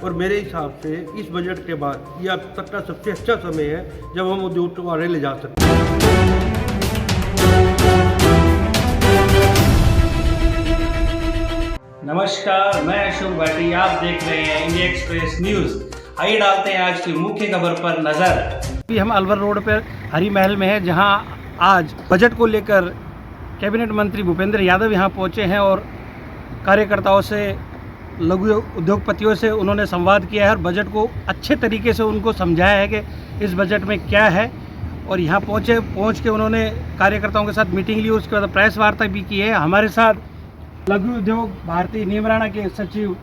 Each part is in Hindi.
और मेरे हिसाब से इस बजट के बाद यह अब तक का सबसे अच्छा समय है जब हम उद्योग को आगे ले जा सकते हैं। नमस्कार, मैं अशोक भाटी। आप देख रहे हैं इंडिया एक्सप्रेस न्यूज। आइए डालते हैं आज की मुख्य खबर पर नजर। अभी हम अलवर रोड पर हरी महल में हैं, जहां आज बजट को लेकर कैबिनेट मंत्री भूपेंद्र यादव यहां पहुंचे हैं और कार्यकर्ताओं से, लघु उद्योगपतियों से उन्होंने संवाद किया है और बजट को अच्छे तरीके से उनको समझाया है कि इस बजट में क्या है। और यहाँ पहुँच के उन्होंने कार्यकर्ताओं के साथ मीटिंग ली, उसके बाद प्रेस वार्ता भी की है। हमारे साथ लघु उद्योग भारती नीमराना के सचिव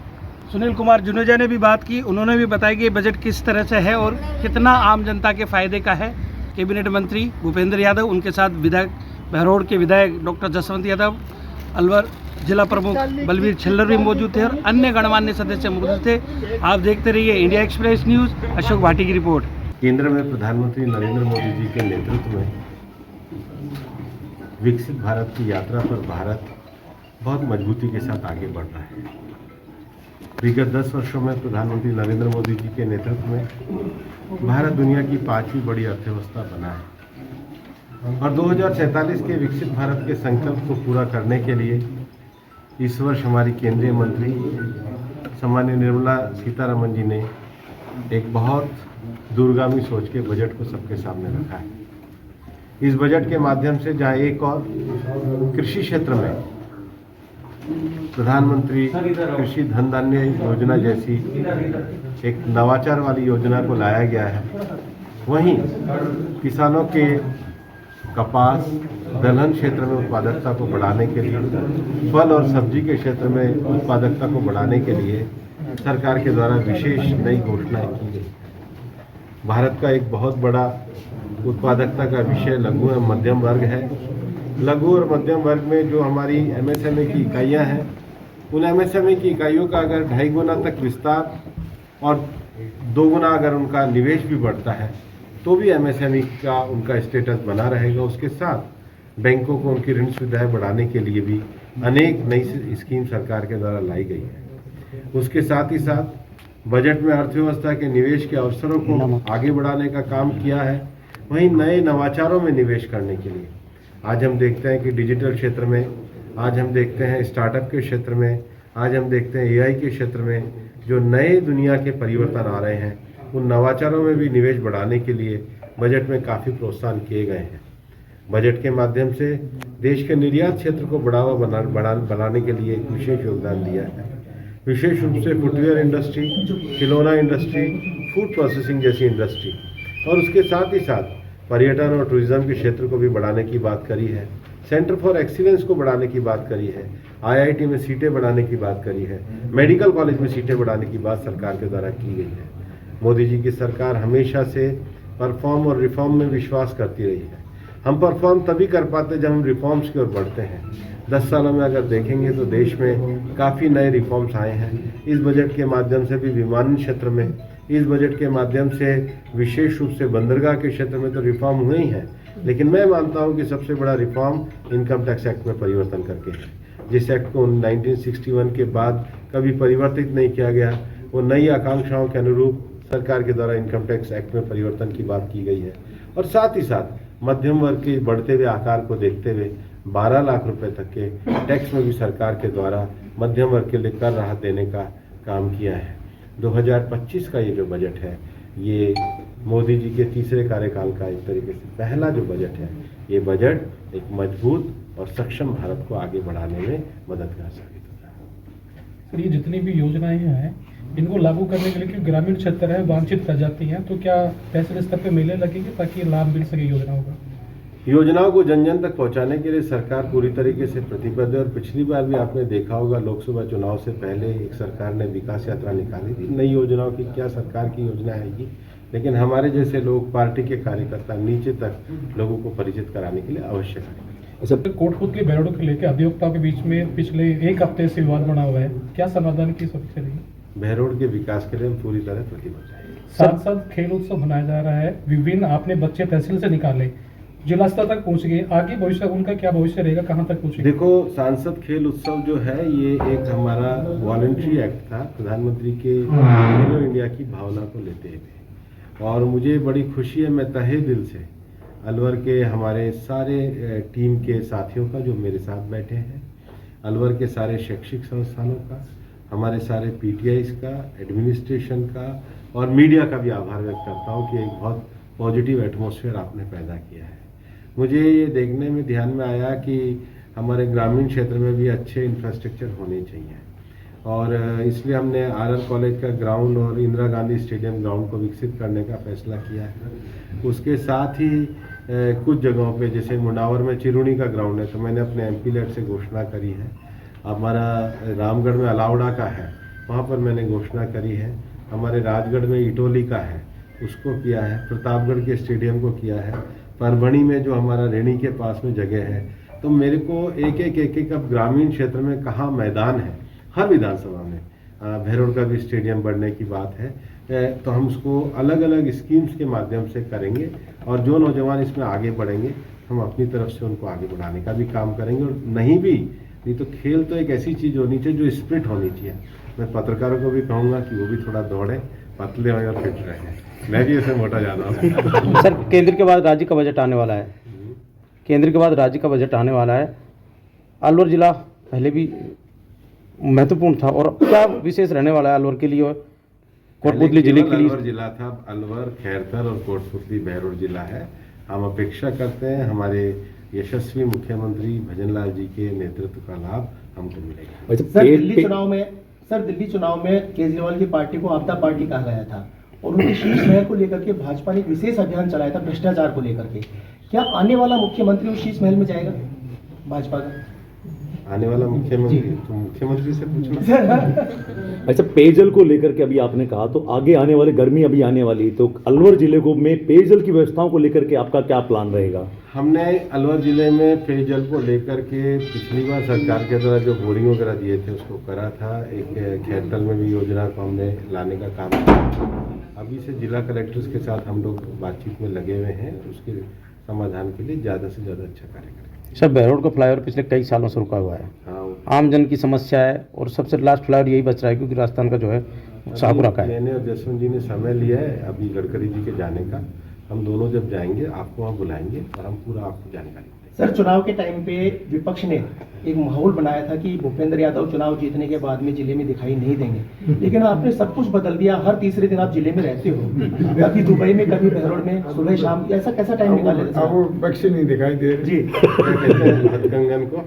सुनील कुमार जुनेजा ने भी बात की। उन्होंने भी बताया कि बजट किस तरह से है और कितना आम जनता के फायदे का है। कैबिनेट मंत्री भूपेंद्र यादव, उनके साथ विधायक बहरोड के विधायक डॉक्टर जसवंत यादव, अलवर जिला प्रमुख बलवीर छिल्लर भी मौजूद थे और अन्य गणमान्य सदस्य मौजूद थे। आप देखते रहिए India express news. Ashok Bhati की रिपोर्ट। केंद्र में प्रधानमंत्री नरेंद्र मोदी जी के नेतृत्व में विकसित भारत की यात्रा पर भारत बहुत मजबूती के साथ आगे बढ़ रहा है। विगत 10 वर्षों में प्रधानमंत्री नरेंद्र मोदी जी के नेतृत्व में भारत दुनिया की 5वीं बड़ी अर्थव्यवस्था बना है और 2047 के विकसित भारत के संकल्प को पूरा करने के लिए इस वर्ष हमारी केंद्रीय मंत्री सम्माननीय निर्मला सीतारमण जी ने एक बहुत दूरगामी सोच के बजट को सबके सामने रखा है। इस बजट के माध्यम से जहाँ एक और कृषि क्षेत्र में प्रधानमंत्री कृषि धन धान्य योजना जैसी एक नवाचार वाली योजना को लाया गया है, वहीं किसानों के कपास दलहन क्षेत्र में उत्पादकता को बढ़ाने के लिए, फल और सब्जी के क्षेत्र में उत्पादकता को बढ़ाने के लिए सरकार के द्वारा विशेष नई घोषणाएं की गई। भारत का एक बहुत बड़ा उत्पादकता का विषय लघु एवं मध्यम वर्ग है। लघु और मध्यम वर्ग में जो हमारी एमएसएमई की इकाइयां हैं, उन एमएसएमई की इकाइयों का अगर 2.5 गुना तक विस्तार और 2 गुना अगर उनका निवेश भी बढ़ता है तो भी एमएसएमई का उनका स्टेटस बना रहेगा। उसके साथ बैंकों को उनकी ऋण सुविधाएं बढ़ाने के लिए भी अनेक नई स्कीम सरकार के द्वारा लाई गई है। उसके साथ ही साथ बजट में अर्थव्यवस्था के निवेश के अवसरों को आगे बढ़ाने का काम किया है। वहीं नए नवाचारों में निवेश करने के लिए आज हम देखते हैं कि डिजिटल क्षेत्र में, आज हम देखते हैं स्टार्टअप के क्षेत्र में, आज हम देखते हैं एआई के क्षेत्र में जो नए दुनिया के परिवर्तन आ रहे हैं, उन नवाचारों में भी निवेश बढ़ाने के लिए बजट में काफ़ी प्रोत्साहन किए गए हैं। बजट के माध्यम से देश के निर्यात क्षेत्र को बढ़ावा बनाने के लिए एक विशेष योगदान दिया है। विशेष रूप से फुटवेयर इंडस्ट्री, खिलौना इंडस्ट्री, फूड प्रोसेसिंग जैसी इंडस्ट्री और उसके साथ ही साथ पर्यटन और टूरिज्म के क्षेत्र को भी बढ़ाने की बात करी है। सेंटर फॉर एक्सीलेंस को बढ़ाने की बात करी है। आईआईटी में सीटें बढ़ाने की बात करी है। मेडिकल कॉलेज में सीटें बढ़ाने की बात सरकार के द्वारा की गई है। मोदी जी की सरकार हमेशा से परफॉर्म और रिफॉर्म में विश्वास करती रही है। हम परफॉर्म तभी कर पाते जब हम रिफॉर्म्स की ओर बढ़ते हैं। 10 सालों में अगर देखेंगे तो देश में काफ़ी नए रिफॉर्म्स आए हैं। इस बजट के माध्यम से भी विमानन क्षेत्र में, इस बजट के माध्यम से विशेष रूप से बंदरगाह के क्षेत्र में तो रिफॉर्म हुए ही हैं, लेकिन मैं मानता हूं कि सबसे बड़ा रिफॉर्म इनकम टैक्स एक्ट में परिवर्तन करके है। जिस एक्ट को 1961 के बाद कभी परिवर्तित नहीं किया गया, वो नई आकांक्षाओं के अनुरूप सरकार के द्वारा इनकम टैक्स एक्ट में परिवर्तन की बात की गई है। और साथ ही साथ मध्यम वर्ग के बढ़ते हुए आकार को देखते हुए 12 लाख रुपए तक के टैक्स में भी सरकार के द्वारा मध्यम वर्ग के लिए कर राहत देने का काम किया है। 2025 का ये जो बजट है, ये मोदी जी के तीसरे कार्यकाल का एक तरीके से पहला जो बजट है, ये बजट एक मजबूत और सक्षम भारत को आगे बढ़ाने में मददगार साबित होता है। सर, ये जितनी भी योजनाएं हैं, इनको लागू करने के लिए क्योंकि ग्रामीण क्षेत्र है, वांछित प्रजाति हैं, तो क्या तहसील स्तर पर मेले लगेंगे ताकि लाभ मिल सके योजनाओं का? योजनाओं को जन जन तक पहुंचाने के लिए सरकार पूरी तरीके से प्रतिबद्ध है और पिछली बार भी आपने देखा होगा लोकसभा चुनाव से पहले एक सरकार ने विकास यात्रा निकाली थी। नई योजनाओं की क्या सरकार की योजना आएगी, लेकिन हमारे जैसे लोग, पार्टी के कार्यकर्ता नीचे तक लोगों को परिचित कराने के लिए अवश्य करेंगे। कोटपुतली बहरोड को लेकर अधिवक्ताओं के बीच में पिछले 1 हफ्ते से विवाद बना हुआ है, क्या समाधान की अपेक्षा रही? बहरोड के विकास के लिए हम पूरी तरह प्रतिबद्ध हैं। साथ साथ खेल उत्सव मनाया जा रहा है, विभिन्न आपने बच्चे तहसील से निकाले, जिला स्तर तक पहुंच गए, आगे भविष्य उनका क्या भविष्य रहेगा, कहाँ तक पहुंचेगा? देखो, सांसद खेल उत्सव जो है ये एक हमारा वॉलंटरी एक्ट था, प्रधानमंत्री के खेलो इंडिया की भावना को लेते हुए। और मुझे बड़ी खुशी है, मैं तहे दिल से अलवर के हमारे सारे टीम के साथियों का जो मेरे साथ बैठे हैं, अलवर के सारे शैक्षिक संस्थानों का, हमारे सारे पीटीआईज का, एडमिनिस्ट्रेशन का और मीडिया का भी आभार व्यक्त करता हूँ कि एक बहुत पॉजिटिव एटमॉस्फेयर आपने पैदा किया है। मुझे ये देखने में ध्यान में आया कि हमारे ग्रामीण क्षेत्र में भी अच्छे इंफ्रास्ट्रक्चर होने चाहिए और इसलिए हमने आरआर कॉलेज का ग्राउंड और इंदिरा गांधी स्टेडियम ग्राउंड को विकसित करने का फैसला किया है। उसके साथ ही कुछ जगहों पे जैसे मुंडावर में चिरुनी का ग्राउंड है तो मैंने अपने एमपी लेड से घोषणा करी है। हमारा रामगढ़ में अलावड़ा का है, वहाँ पर मैंने घोषणा करी है। हमारे राजगढ़ में इटोली का है, उसको किया है। प्रतापगढ़ के स्टेडियम को किया है। परभणी में जो हमारा रेणी के पास में जगह है, तो मेरे को एक एक अब ग्रामीण क्षेत्र में कहाँ मैदान है, हर विधानसभा में भैरोड़ का भी स्टेडियम बढ़ने की बात है, तो हम उसको अलग अलग स्कीम्स के माध्यम से करेंगे और जो नौजवान इसमें आगे बढ़ेंगे हम अपनी तरफ से उनको आगे बढ़ाने का भी काम करेंगे। और नहीं तो खेल तो एक ऐसी चीज़ होनी चाहिए जो स्पिरिट होनी चाहिए। मैं पत्रकारों को भी कहूँगा कि वो भी थोड़ा दौड़े, पतले हों और फिट रहें। मैं भी ऐसे मोटा ज़्यादा हूँ। सर, केंद्र के बाद राज्य का बजट आने वाला है, केंद्र के बाद राज्य का बजट आने वाला है। अलवर जिला पहले भी महत्वपूर्ण था और क्या विशेष रहने वाला है अलवर के लिए और कोटपुतली जिले के लिए? अलवर जिला था, अलवर, खैरतर और कोटपुतली भैरोड़ जिला है। हम अपेक्षा करते हैं हमारे यशस्वी मुख्यमंत्री भजनलाल जी के नेतृत्व का लाभ हमको मिलेगा। सर, दिल्ली चुनाव में केजरीवाल की पार्टी को आपदा पार्टी कहा गया था और उनके शीश महल को लेकर के भाजपा ने एक विशेष अभियान चलाया था भ्रष्टाचार को लेकर के। क्या आने वाला मुख्यमंत्री उस शीश महल में जाएगा भाजपा का? आने वाला मुख्यमंत्री तो मुख्यमंत्री से पूछना। अच्छा, पेयजल को लेकर के अभी आपने कहा, तो आगे आने वाले गर्मी अभी आने वाली, तो अलवर जिले को में पेयजल की व्यवस्थाओं को लेकर के आपका क्या प्लान रहेगा? हमने अलवर जिले में पेयजल को लेकर के पिछली बार सरकार के द्वारा जो बोरिंग वगैरह दिए थे उसको करा था। एक खैरतल में भी योजना को हमने लाने का काम किया। अभी से जिला कलेक्टर्स के साथ हम लोग बातचीत में लगे हुए हैं, उसके समाधान के लिए ज़्यादा से ज़्यादा अच्छा कार्य करेंगे। सर, भैरोड़ का फ्लाईओवर पिछले कई सालों से रुका हुआ है, आम जन की समस्या है और सबसे लास्ट फ्लाईओवर यही बच रहा है क्योंकि राजस्थान का जो है साहू रखा है। मैंने और जसवंत जी ने समय लिया है अभी गडकरी जी के जाने का। हम दोनों जब जाएंगे आपको वहाँ बुलाएंगे और हम पूरा आपको जानकारी देंगे। सर, चुनाव के टाइम पे विपक्ष ने एक माहौल बनाया था कि भूपेंद्र यादव चुनाव जीतने के बाद में जिले में दिखाई नहीं देंगे, लेकिन आपने सब कुछ बदल दिया। हर तीसरे दिन आप जिले में रहते हो, कभी दुबई में, कभी भैरोड़ में, सुबह शाम। ऐसा कैसा टाइम निकाल लेते हैं? अब वो पक्षी नहीं दिखाई दे रहे जी, हथकंगन को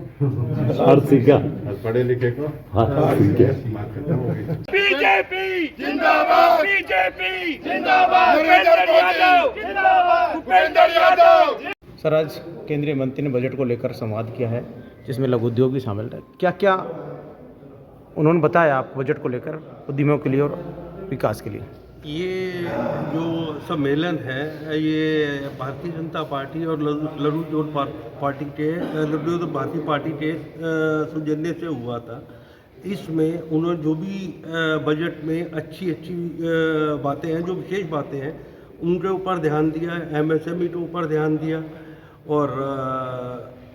हर सीखा और पढ़े लिखे को हाँ सीखा। बात खत्म हो गई। बीजेपी जिंदाबाद, बीजेपी जिंदाबाद, भूपेंद्र यादव जिंदाबाद, भूपेंद्र यादव। सर, आज केंद्रीय मंत्री ने बजट को लेकर संवाद किया है जिसमें लघु उद्योग भी शामिल है। क्या क्या उन्होंने बताया आपको बजट को लेकर उद्यमियों के लिए और विकास के लिए? ये जो सम्मेलन है ये भारतीय जनता पार्टी और लघु उद्योग पार्टी के भारतीय पार्टी के सौजन्य से हुआ था। इसमें उन्होंने जो भी बजट में अच्छी बातें हैं, जो विशेष बातें हैं, उनके ऊपर ध्यान दिया, एमएसएमई के ऊपर ध्यान दिया और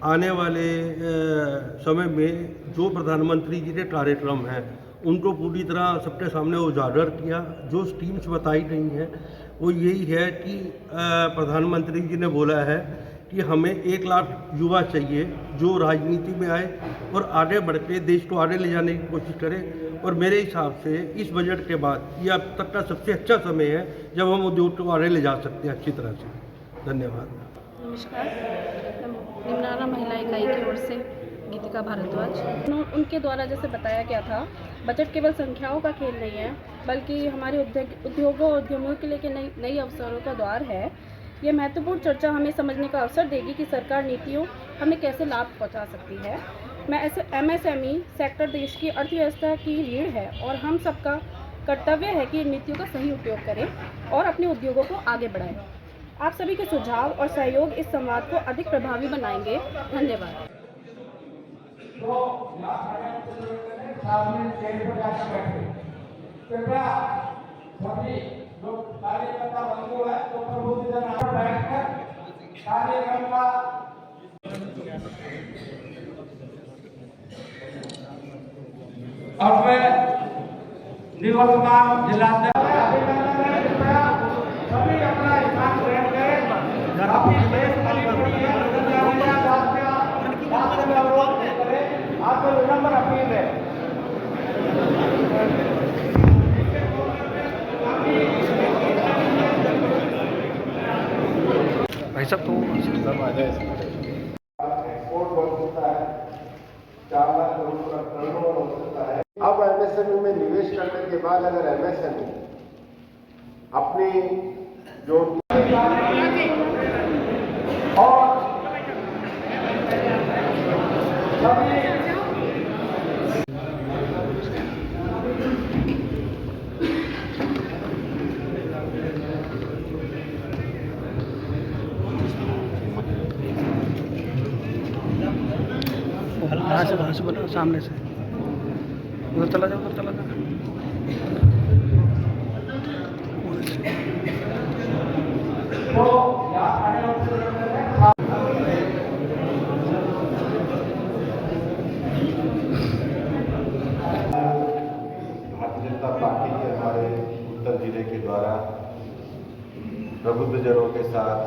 आने वाले समय में जो प्रधानमंत्री जी के कार्यक्रम हैं उनको पूरी तरह सबके सामने उजागर किया। जो स्कीम्स बताई गई हैं वो यही है कि प्रधानमंत्री जी ने बोला है कि हमें 1 लाख युवा चाहिए जो राजनीति में आए और आगे बढ़ के देश को आगे ले जाने की कोशिश करें। और मेरे हिसाब से इस बजट के बाद ये अब तक का सबसे अच्छा समय है जब हम उद्योग को आगे ले जा सकते हैं अच्छी तरह से। धन्यवाद। नमस्कार, निम्नारा महिला इकाई की ओर से गीतिका भारद्वाज। उनके द्वारा जैसे बताया गया था, बजट केवल संख्याओं का खेल नहीं है बल्कि हमारे उद्योगों और उद्यमियों के लिए नई अवसरों का द्वार है। ये महत्वपूर्ण चर्चा हमें समझने का अवसर देगी कि सरकार नीतियों हमें कैसे लाभ पहुंचा सकती है। एमएसएमई सेक्टर देश की अर्थव्यवस्था की रीढ़ है और हम सबका कर्तव्य है कि इन नीतियों का सही उपयोग करें और अपने उद्योगों को आगे बढ़ाएं। आप सभी के सुझाव और सहयोग इस संवाद को अधिक प्रभावी बनाएंगे। धन्यवाद। अब मैं निवर्तमान जिलाध्यक्ष सभी अपना स्थान ग्रहण करें। अपनी देश आपको विनम्र अपील है। भाई साहब तो एक्सपोर्ट बढ़ सकता है, 4 लाख करोड़ हो सकता है। अब एमएसएमई में निवेश करने के बाद अगर एमएसएमई अपनी जो और वहाँ से बना सामने से उधर चला जाओ, उधर चला जाओ। भारतीय जनता पार्टी के हमारे उत्तर जिले के द्वारा प्रबुद्धजनों के साथ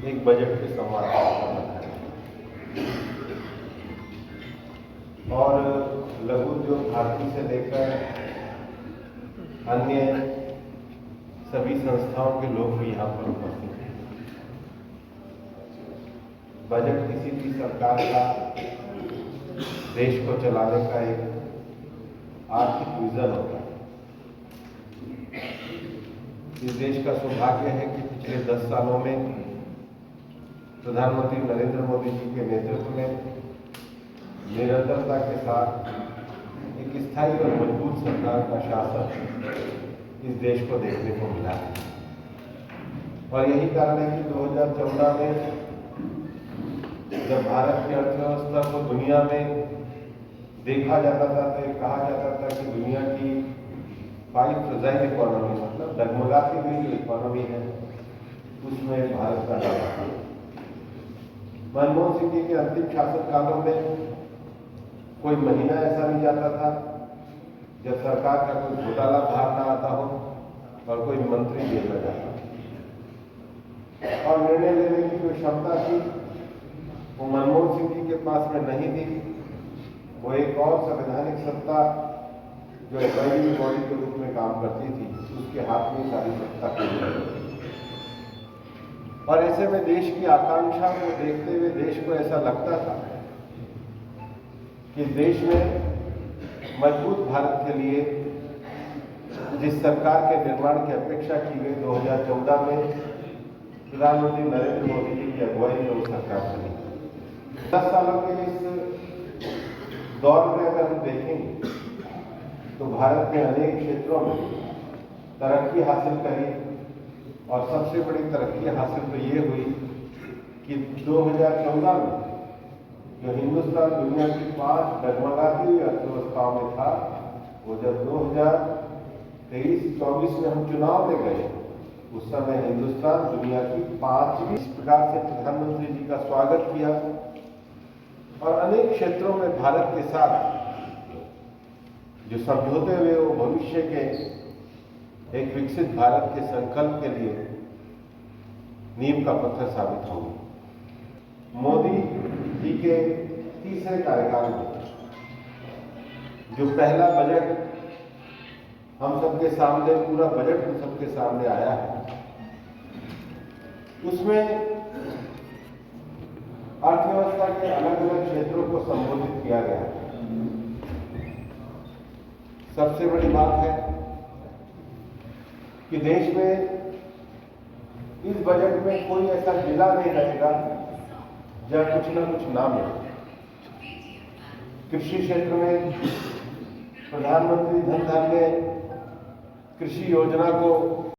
एक बजट के संवाद और लघु उद्योग भारती से लेकर अन्य सभी संस्थाओं के लोग भी यहाँ पर उपस्थित हैं। बजट किसी भी सरकार का देश को चलाने का एक आर्थिक विजन होता है। इस देश का सौभाग्य है कि पिछले 10 सालों में प्रधानमंत्री नरेंद्र मोदी जी के नेतृत्व में निरंतरता के साथ एक स्थायी और मजबूत सरकार का शासन इस देश को देखने को मिला है। और यही कारण है कि 2014 में जब भारत की अर्थव्यवस्था को दुनिया में देखा जाता था तो कहा जाता था कि दुनिया की 5 फ्रजाइल इकोनॉमी, मतलब डगमगाती हुई जो इकोनॉमी है, उसमें भारत का नाम है। मनमोहन सिंह जी के अंतिम शासनकालों में कोई महीना ऐसा नहीं जाता था जब सरकार का कोई घोटाला बाहर ना आता हो और कोई मंत्री जेल में जाता और निर्णय लेने की जो क्षमता थी वो मनमोहन सिंह जी के पास में नहीं थी। वो एक और संवैधानिक सत्ता जो एडवाइजरी बॉडी के रूप में काम करती थी, उसके हाथ में सारी सत्ता थी। और ऐसे में देश की आकांक्षा को देखते हुए देश को ऐसा लगता था कि देश में मजबूत भारत के लिए जिस सरकार के निर्माण की अपेक्षा की गई 2014 में प्रधानमंत्री नरेंद्र मोदी जी की अगुवाई में वो सरकार चली। 10 सालों के इस दौर में अगर हम देखेंगे तो भारत ने अनेक क्षेत्रों में तरक्की हासिल करी और सबसे बड़ी तरक्की हासिल तो ये हुई कि 2014 में जो हिंदुस्तान दुनिया की 5 डगमगाती हुई अर्थव्यवस्थाओं में था, वो जब 2023-24 में हम चुनाव में गए उस समय हिंदुस्तान दुनिया की 5वीं। इस प्रकार से प्रधानमंत्री जी का स्वागत किया और अनेक क्षेत्रों में भारत के साथ जो समझौते हुए वो भविष्य के एक विकसित भारत के संकल्प के लिए नींव का पत्थर साबित होंगे। मोदी जी के तीसरे कार्यकाल में जो पहला बजट हम सबके सामने, पूरा बजट हम सबके सामने आया है, उसमें अर्थव्यवस्था के अलग अलग क्षेत्रों को संबोधित किया गया है। सबसे बड़ी बात है कि देश में इस बजट में कोई ऐसा जिला नहीं रहेगा जहां कुछ ना कुछ ना मिले। कृषि क्षेत्र में प्रधानमंत्री धन धान्य कृषि योजना को